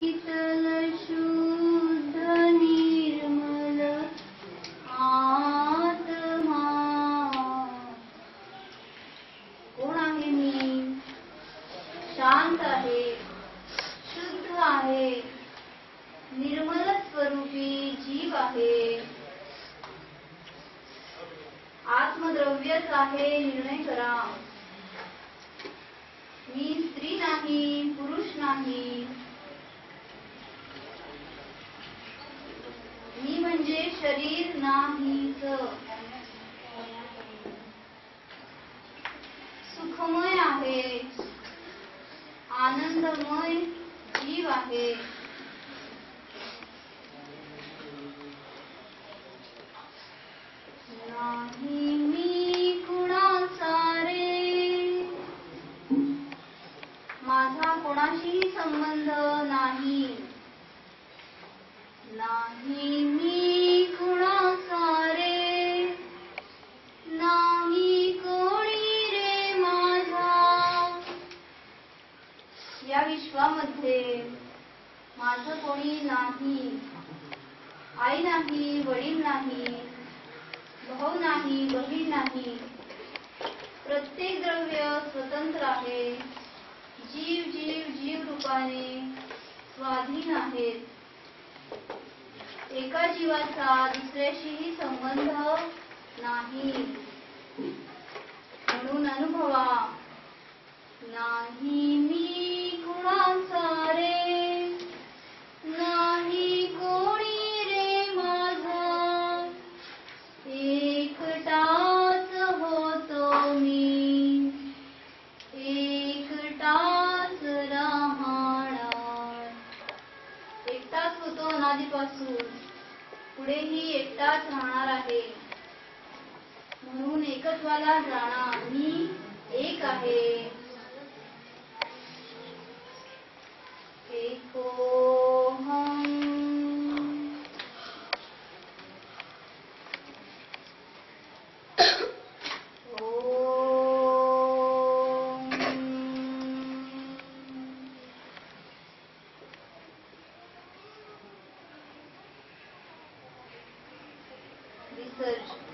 शीतल शुद्ध निर्मल आत्मा. कोण आहे मी? शांत आहे, शुद्ध आहे, निर्मल स्वरूपी जीव आहे. आत्मद्रव्यच आहे. निर्णय करा. मी स्त्री नाही, पुरुष नाही. मी म्हणजे शरीर नाहीच. सुखमय आहे, आनंदमय जीव आहे. नाही मी कुणाचा रे, माझा कोणाशीही संबंध नाही. नाही मी कुणाचा रे, नाही कोणी रे माझा. या विश्वामध्ये माझं कोणी नाही. आई नाही, वडील नाही, भाऊ नाही, बहीण नाही. प्रत्येक द्रव्य स्वतंत्र आहे. जीव जीव जीव रूपाने स्वाधीन आहेत. एका जीवाचा दुसऱ्याशीही संबंध नाही. म्हणून अनुभवा. नाही मी कुणाचा रे, नाही कोणी रे माझा. एकटाच होतो मी, एकटाच राहणार. एकटाच होतो अनादीपासून, पुढेही एकटाच राहणार आहे. म्हणून एकत्वाला जाणा. मी एक आहे. एकोहम. Research.